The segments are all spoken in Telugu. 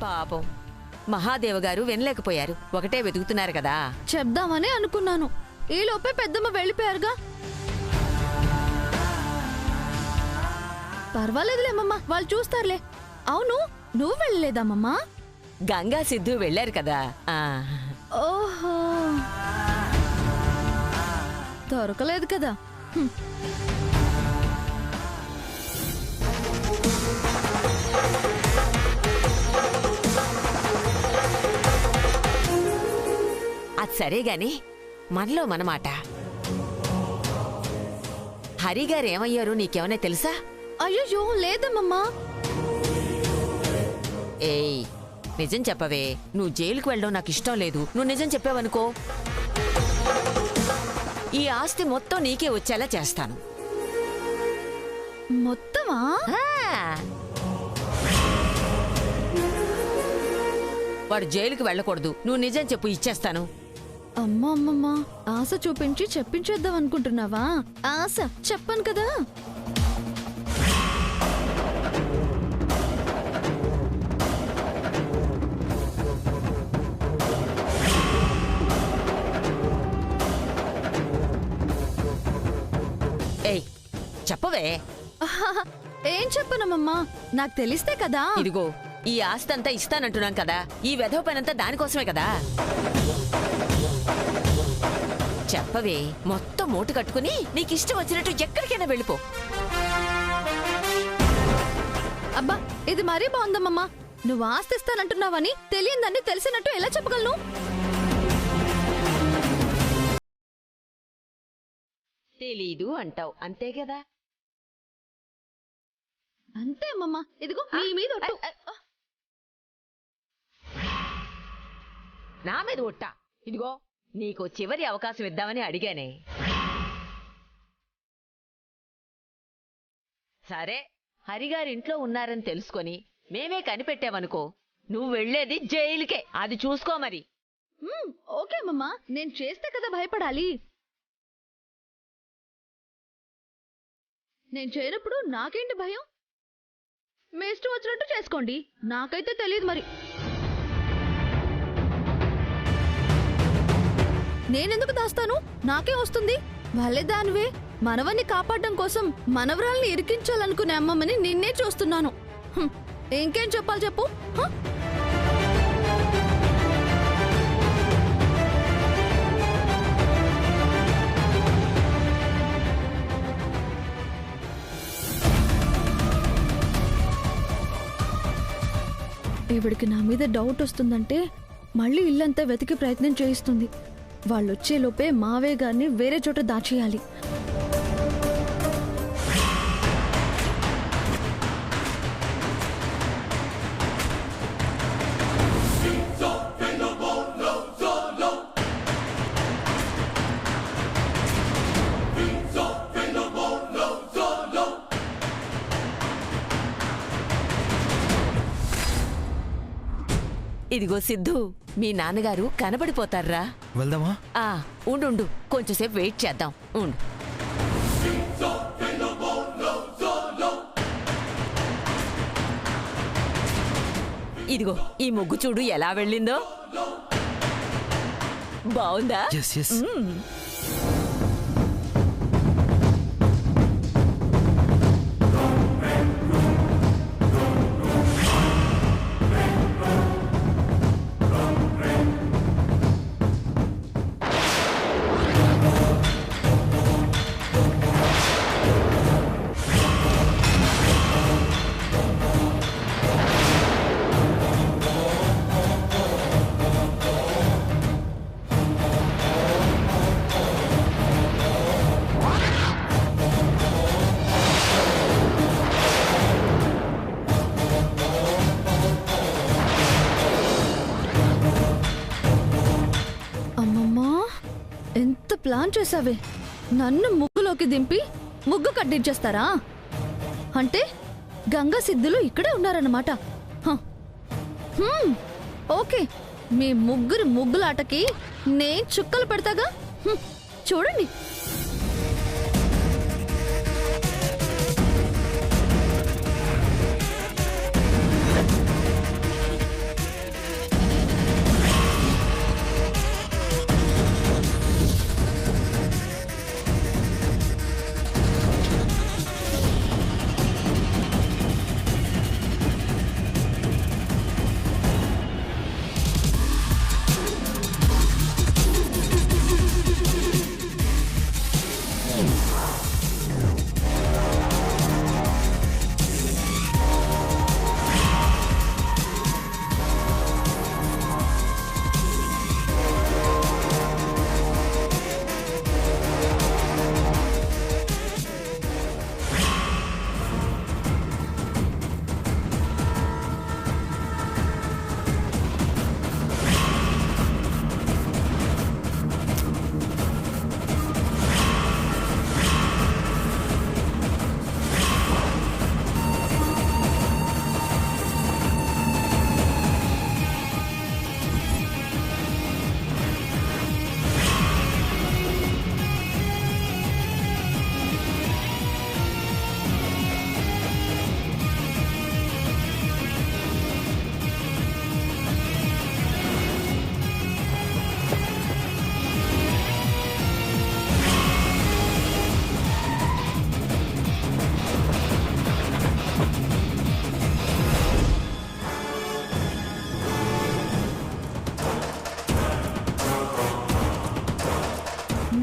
పాపం మహాదేవ గారు వినలేకపోయారు. ఒకటే వెతుకుతున్నారు కదా. చెప్దామని అనుకున్నాను. ఈలోపే పెద్దమ్మ వెళ్ళిపోయారుగా. పర్వాలేదులేమమ్మా, వాళ్ళు చూస్తారులే. అవును, నువ్వు వెళ్ళలేదమ్మమ్మా? గంగా సిద్ధు వెళ్ళారు కదా. ఓహో, దొరకలేదు కదా. అది సరే గాని మనలో మనమాట. హరిగారు ఏమయ్యారు నీకేమన్నా తెలుసా? అయ్యో లేదమ్మమ్మా. ఏయ్, నిజం చెప్పవే. నువ్వు జైలుకు వెళ్ళడం నాకు ఇష్టం లేదు. నువ్వు నిజం చెప్పావనుకో, ఈ ఆస్తి మొత్తం నీకే వచ్చేలా చేస్తాను. మొత్తమా? వాడు జైలుకు వెళ్ళకూడదు. నువ్వు నిజం చెప్పు, ఇచ్చేస్తాను. అమ్మమ్మమ్మా, ఆశ చూపించి చెప్పించేద్దాం అనుకుంటున్నావా? ఆశ చెప్పాను కదా. ఏయ్ చెప్పవే. ఏం చెప్పనమ్మమ్మా, నాకు తెలిస్తే కదా. ఇదిగో, ఈ ఆస్తి అంతా ఇస్తానంటున్నాం కదా. ఈ వెధవ పనంతా దానికోసమే కదా. చెప్పవే. మొత్తం మూట కట్టుకుని నీకిష్టం వచ్చినట్టు ఎక్కడికైనా వెళ్ళిపో. అబ్బా, ఇది మరీ బాగుందమ్మమ్మా. నువ్వు ఆస్తిస్తానంటున్నావని తెలియందని తెలిసినట్టు ఎలా చెప్పగలను? తెలీదు అంటావు అంతే కదా. అంతే అమ్మమ్మా. ఇదిగో నీ మీద ఒట్టు. నా మీద ఒట్టా? ఇదిగో, నీకు చివరి అవకాశం ఇద్దామని అడిగానే. సరే, హరిగారింట్లో ఉన్నారని తెలుసుకొని మేమే కనిపెట్టామనుకో, నువ్వు వెళ్లేది జైలుకే. అది చూసుకో మరి. ఓకే అమ్మమ్మా, నేను చేస్తే కదా భయపడాలి. నేను చేయనప్పుడు నాకేంటి భయం? మీ ఇష్టం వచ్చినట్టు చేసుకోండి, నాకైతే తెలియదు మరి. నేనెందుకు దాస్తాను? నాకే వస్తుంది. భలే దానివే. మనవన్ని కాపాడడం కోసం మనవరాల్ని ఇరికించాలనుకునే అమ్మమ్మని నిన్నే చూస్తున్నాను. ఇంకేం చెప్పాలి చెప్పు. ఇవిడికి నా మీద డౌట్ వస్తుందంటే మళ్ళీ ఇల్లంతా వెతికి ప్రయత్నం చేయిస్తుంది. వాళ్ళొచ్చేలోపే మావే గారిని వేరే చోట దాచేయాలి. ఇదిగో సిద్ధు, మీ నాన్నగారు కనబడిపోతారా. వెళ్దామా? ఉండు, కొంచెంసేపు వెయిట్ చేద్దాం. ఉండు. ఇదిగో, ఈ ముగ్గు చూడు ఎలా వెళ్ళిందో. బావుందా? ప్లాన్ చేసావే, నన్ను ముగ్గులోకి దింపి ముగ్గు కట్టించేస్తారా? అంటే గంగా సిద్ధులు ఇక్కడే ఉన్నారన్నమాట. ఓకే, మీ ముగ్గురు ముగ్గులాటకి నేను చుక్కలు పెడతాగా, చూడండి.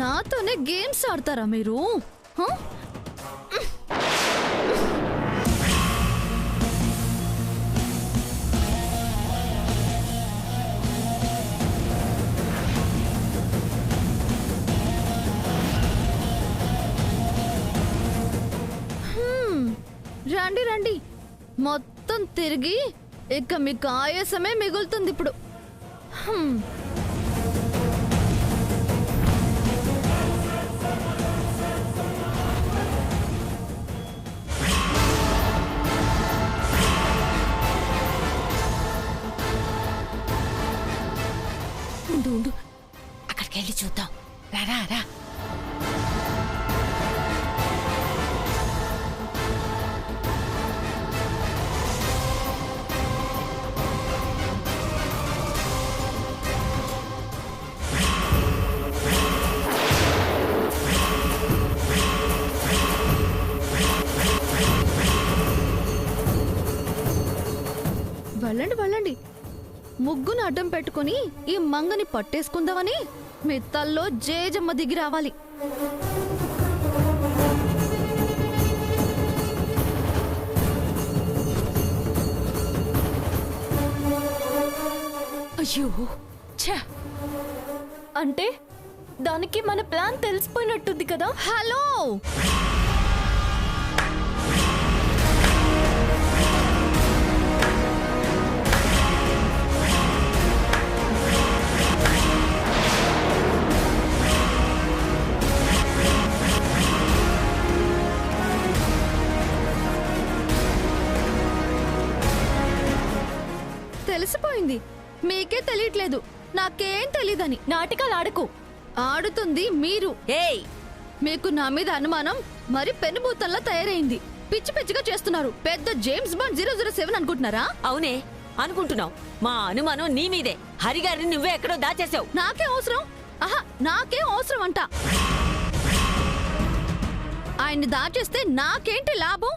నాతోనే గేమ్స్ ఆడతారా మీరు? హ? రండి రండి, మొత్తం తిరిగి ఇక మీకు ఆయాసమే మిగులుతుంది ఇప్పుడు. హ్మ్. ఉండు ఉండు, అక్కడికి వెళ్ళి చూద్దాం. రారా రా. వెళ్ళండి వెళ్ళండి, ముగ్గును అడ్డం పెట్టుకుని ఈ మంగని పట్టేసుకుందామని మీ తల్లో జేజమ్మ దిగి రావాలి. అయ్యో ఛా, అంటే దానికి మన ప్లాన్ తెలిసిపోయినట్టుంది కదా. హలో, తెలిసిపోయింది. మీకే తెలియట్లేదు, నాకేం తెలీదని. నాటకాలు ఆడకు. ఆడుతుంది మీరు. ఏయ్ మీకు నా మీద అనుమానం మరి పెనుభూతంలా తయారైంది. పిచ్చి పిచ్చిగా చేస్తున్నారు. పెద్ద జేమ్స్ బాండ్ 007 అనుకుంటున్నారా? అవునే అనుకుంటున్నావు. మా అనుమానం నీ మీదే. హరిగారిని నువ్వే ఎక్కడో దాచేసావు. నాకే అవసరం? ఆహా, నాకేం అవసరం అంట. ఆయన్ని దాచేస్తే నాకేంటి లాభం?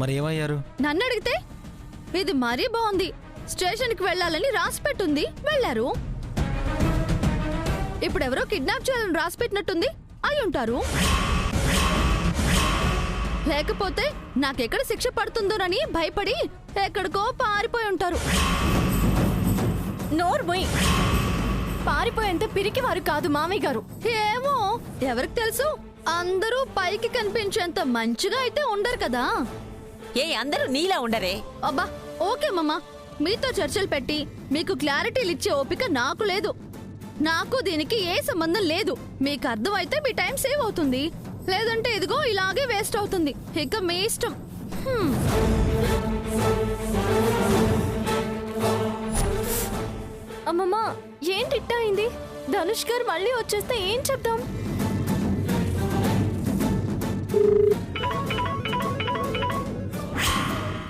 మరి ఏమయ్యారు? నన్ను అడిగితే ఇది మరీ బాగుంది, స్టేషన్కి వెళ్ళాలని రాసిపెట్టుంది, వెళ్ళారు. ఇప్పుడెవరో కిడ్నాప్ చేయాలని రాసిపెట్టినట్టుంది, అయి ఉంటారు. లేకపోతే నాకెక్కడ శిక్ష పడుతుందోనని భయపడి ఎక్కడికో పారిపోయి ఉంటారు. నోర్మోయ్, పారిపోయేంత పిరికివారు కాదు మామయ్య గారు. ఏమో, ఎవరికి తెలుసు? అందరూ పైకి కనిపించేంత మంచిగా అయితే ఉండరు కదా. ఏ అందరూ నీలా ఉండరే. అబ్బా ఓకే మమ్మా, మీతో చర్చలు పెట్టి మీకు క్లారిటీలు ఇచ్చే ఓపిక నాకు లేదు. నాకు దీనికి ఏ సంబంధం లేదు. మీకు అర్థమైతే మీ టైం సేవ్ అవుతుంది, లేదంటే ఇదిగో ఇలాగే వేస్ట్ అవుతుంది. ఇక మీ ఇష్టం. అమ్మమ్మ, ఏంటి ఇట్టా అయింది? ధనుష్ గారు మళ్ళీ వచ్చేస్తే ఏం చెప్దాం?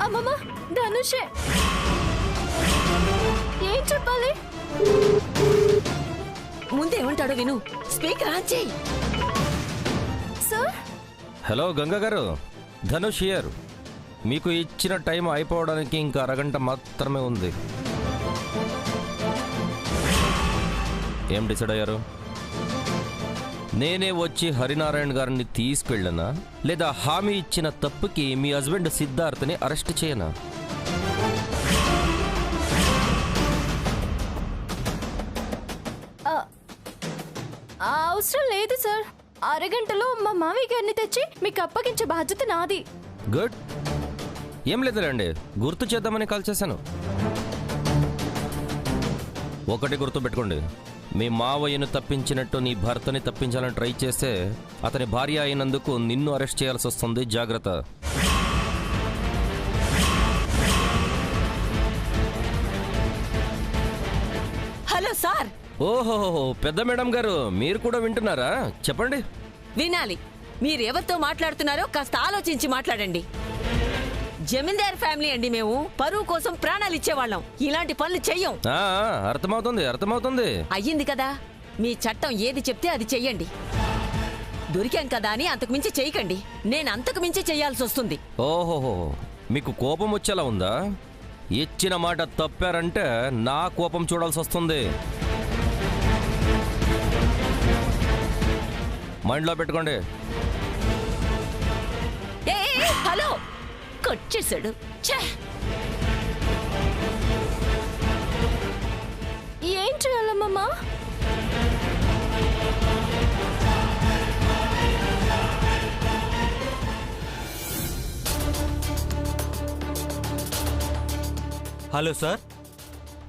అమ్మమ్మ, ధనుషే. ఏం చెప్పాలి? ముందేమంటాడో విను. స్పీకర్ ఆన్ చేయి. సార్, హలో గంగా గారు, ధనుష్ హియర్. మీకు ఇచ్చిన టైం అయిపోవడానికి ఇంకా అరగంట మాత్రమే ఉంది. ఏం డిసైడ్ అయ్యారు? నేనే వచ్చి హరినారాయణ గారిని తీసుకెళ్ళనా, లేదా హామీ ఇచ్చిన తప్పుకి మీ హస్బెండ్ సిద్ధార్థని అరెస్ట్ చేయనా? అవసరం లేదు సార్. అరగంటలో మా మామయ్య గారిని తెచ్చి మీకు అప్పగించే బాధ్యత నాది. గుడ్. ఏం లేదులేండి, గుర్తు చేద్దామని కాల్ చేశాను. ఒకటి గుర్తు పెట్టుకోండి, మీ మావయ్యను తప్పించినట్టు నీ భర్తని తప్పించాలని ట్రై చేస్తే అతని భార్య అయినందుకు నిన్ను అరెస్ట్ చేయాల్సి వస్తుంది. జాగ్రత్త. Hello sir. ఓహో, పెద్ద మేడం గారు, మీరు కూడా వింటున్నారా? చెప్పండి. వినాలి. మీరెవరితో మాట్లాడుతున్నారో కాస్త ఆలోచించి మాట్లాడండి. జమీందార్ ఫ్యామిలీ అండి మేము. పరువు కోసం ప్రాణాలు ఇచ్చేవాళ్ళం. ఇలాంటి పనులు చెయ్యం. అర్థమవుతుంది, అర్థమవుతుంది. అయ్యింది కదా, మీ చట్టం ఏది చెప్తే అది చెయ్యండి. దొరికాం కదా అని అంతకుమించి చెయ్యకండి. నేను అంతకుమించి చెయ్యాల్సి వస్తుంది. ఓహోహో, మీకు కోపం వచ్చేలా ఉందా? ఇచ్చిన మాట తప్పారంటే నా కోపం చూడాల్సి వస్తుంది. మైండ్లో పెట్టుకోండి. ఏ హలో, కొట్టేశాడు. ఛే! ఏం చేయాలమ్మమ్మ? హలో సార్,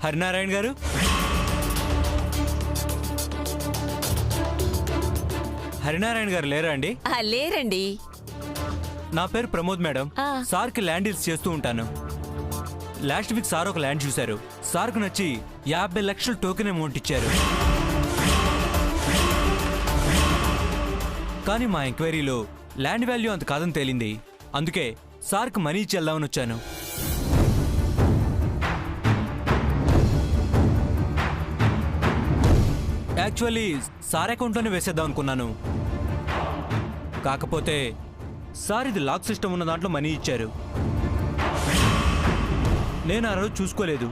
హరినారాయణ గారు. హరినారాయణ గారు లేరా అండి? లేరండి. నా పేరు ప్రమోద్ మేడం. ఆ. సార్కి ల్యాండ్ డీల్స్ చేస్తూ ఉంటాను. లాస్ట్ వీక్ సార్ ఒక ల్యాండ్ చూశారు. సార్కు నచ్చి 50 లక్షలు టోకెన్ అమౌంట్ ఇచ్చారు. కానీ మా ఎంక్వైరీలో ల్యాండ్ వాల్యూ అంత కాదని తేలింది. అందుకే సార్కు మనీ ఇచ్చి వెళ్దామని వచ్చాను. యాక్చువల్లీ సార్ అకౌంట్లోనే వేసేద్దాం అనుకున్నాను. కాకపోతే సార్ ఇది లాక్ సిస్టమ్ ఉన్న దాంట్లో మనీ ఇచ్చారు. నేను ఆ రోజు చూసుకోలేదు.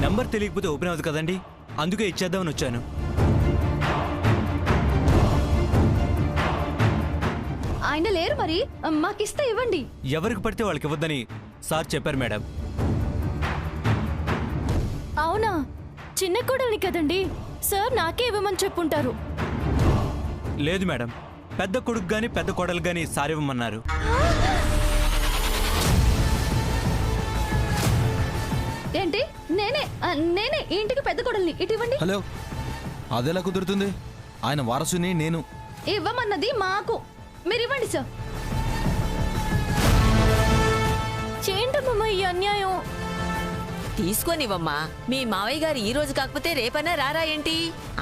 నెంబర్ తెలియకపోతే ఓపెన్ అవ్వదు కదండి, అందుకే ఇచ్చేద్దామని వచ్చాను. ఆయన లేరు మరి, మాకిస్తే ఇవ్వండి. ఎవరికి పడితే వాళ్ళకి ఇవ్వద్దని సార్ చెప్పారు మేడం. అవునా? చిన్న కోడల్ని కదండి, సార్ నాకే ఇవ్వమని చెప్పుంటారు. లేదు మేడం, పెద్ద కొడుకు గాని పెద్ద కోడలు గాని సార్ ఇవ్వమన్నారు. ఏంటి? నేనే ఈ ఇంటికి పెద్ద కోడల్ని. ఇటు ఇవ్వండి. హలో, అదెలా కుదురుతుంది? ఆయన వారసుని నేను. ఇవ్వమన్నది మాకు, మీరు ఇవ్వండి సార్. చేయండమ్మా ఈ అన్యాయం. తీసుకొనివమ్మా. మీ మావయ్య గారు ఈ రోజు కాకపోతే రేపైనా రారా ఏంటి?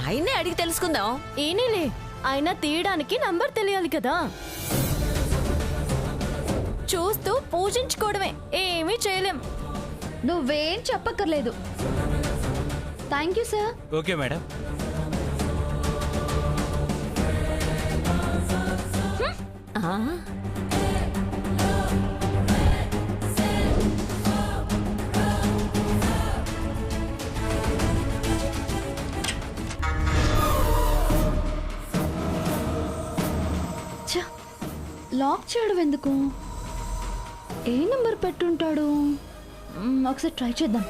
ఆయన్నే అడిగి తెలుసుకుందాం. ఏనేలే, ఆయన తీయడానికి నంబర్ తెలియాలి కదా. చూస్తూ పూజించుకోవడమే, ఏమీ చేయలేం. నువ్వేం చెప్పక్కర్లేదు. Thank you sir. Okay madam. ఆ? లాక్ చేయడం ఎందుకు? ఏ నెంబర్ పెట్టుంటాడు? ఒకసారి ట్రై చేద్దాం.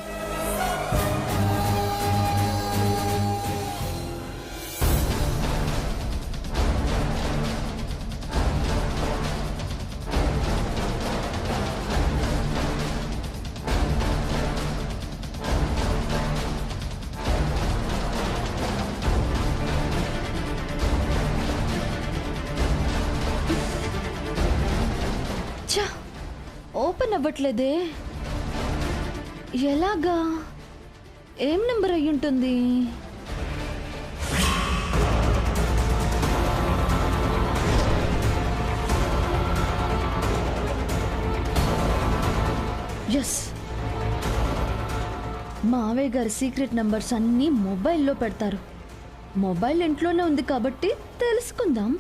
ఓపెన్ అవ్వట్లేదే, ఎలాగా? ఏం నెంబర్ అయి ఉంటుంది? ఎస్, మావయ్య గారి సీక్రెట్ నంబర్స్ అన్నీ మొబైల్లో పెడతారు. మొబైల్ ఇంట్లోనే ఉంది కాబట్టి తెలుసుకుందాం.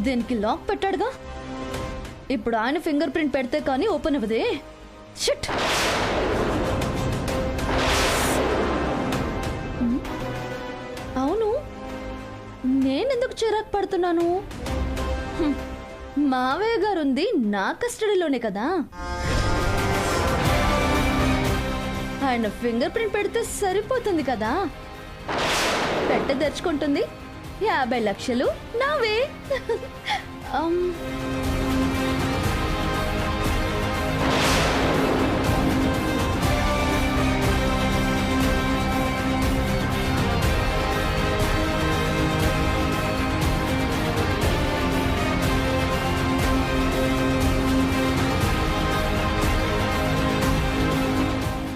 దీనికి లాక్ పెట్టాడుగా, ఇప్పుడు ఆయన ఫింగర్ ప్రింట్ పెడితే కానీ ఓపెన్ అవ్వదే. షిట్. అవును, నేనెందుకు చిరాకు పడుతున్నాను? మావయ్య గారు ఉంది నా కస్టడీలోనే కదా. ఆయన ఫింగర్ ప్రింట్ పెడితే సరిపోతుంది కదా. పెట్ట తెచ్చుకుంటుంది, 50 లక్షలు నావే.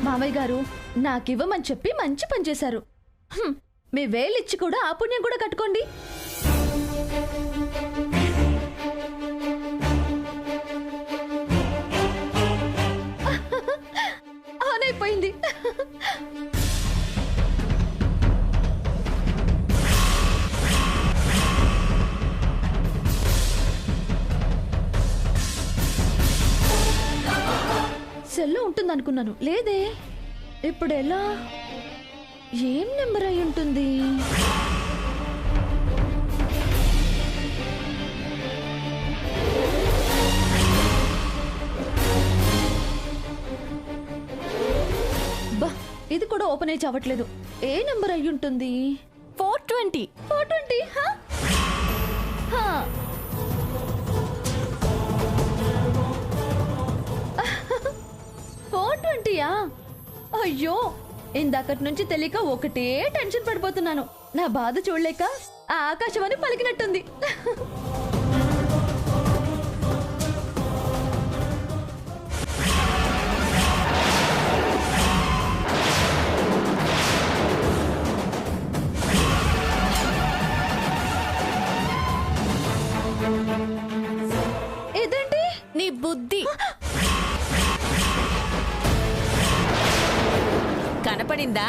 మావయ్య గారు నాకివ్వమని చెప్పి మంచి పని చేశారు. మీ వేలిచ్చి కూడా ఆ పుణ్యం కూడా కట్టుకోండి. ఉంటుంది అనుకున్నాను. లేదే, ఇప్పుడు ఎలా? ఏం నెంబర్ అయి ఉంటుంది? బా, ఇది కూడా ఓపెన్ అయి చావట్లేదు. ఏ నెంబర్ అయి ఉంటుంది? 420. 420. హా 420యా? అయ్యో, ఇందాకటి నుంచి తెలియక ఒకటే టెన్షన్ పడిపోతున్నాను. నా బాధ చూడలేక ఆ ఆకాశవాణి పలికినట్టుంది. ఇదేంటి? నీ బుద్ధి కనపడిందా?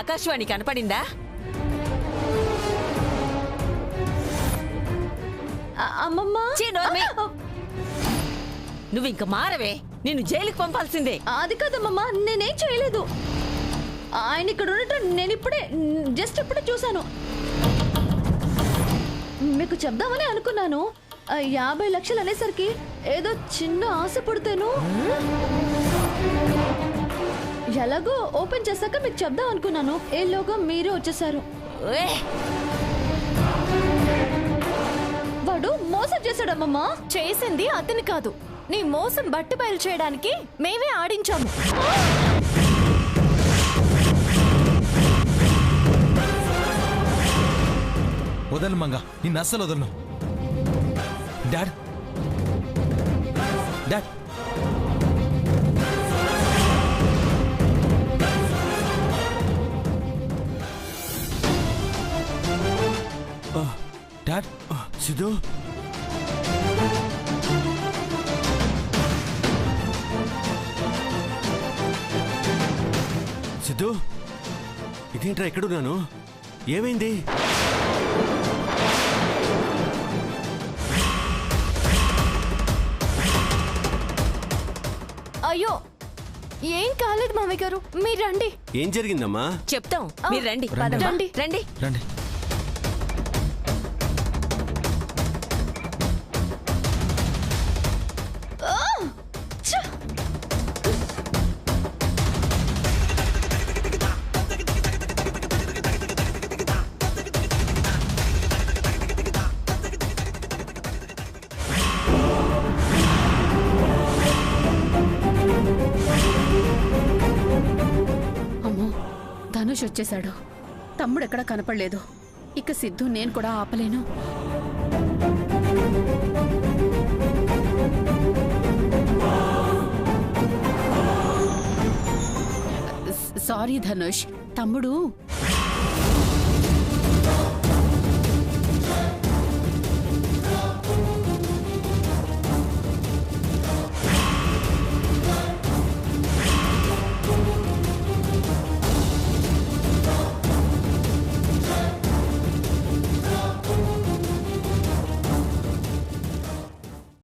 ఆకాశవాణి కనపడిందా? అమ్మమ్మ, ఛీ, నోర్మి. నువ్వు ఇంక మారవే, నిన్ను జైలుకి పంపాల్సిందే. అది కాదమ్మమ్మ, నేనేం చేయలేదు. ఆయన ఇక్కడ ఉండటం నేను జస్ట్ ఇప్పుడే చూశాను. మీకు చెప్దామని అనుకున్నాను. 50 లక్షలు అనేసరికి ఏదో చిన్న ఆశ పుడితేను. ఎలాగో ఓపెన్ చేశాక మీకు చెప్దాం అనుకున్నాను. ఏలోగా మీరే వచ్చేసారు. ఏ, వాడు మోసం చేశాడమ్మమ్మా. చేసింది అతని కాదు, నీ మోసం బట్టి బయలు చేయడానికి మేమే ఆడించాము. వదలను మంగ, నిన్ను అస్సలు వదలను. Dad, dad, dad, Siddhu, Siddhu, ఇదేంట్రా ఎక్కడున్నాను? ఏమైంది? అయ్యో, ఏం కాలేదు మామయ్య గారు, మీరు రండి. ఏం జరిగిందమ్మా? చెప్తాం, మీరు రండి. రండి. రండి రండి. రండి. అమ్మో, ధనుష్ వచ్చేశాడు. తమ్ముడు ఎక్కడా కనపడలేదు. ఇక సిద్ధు నేను కూడా ఆపలేను. సారీ ధనుష్, తమ్ముడు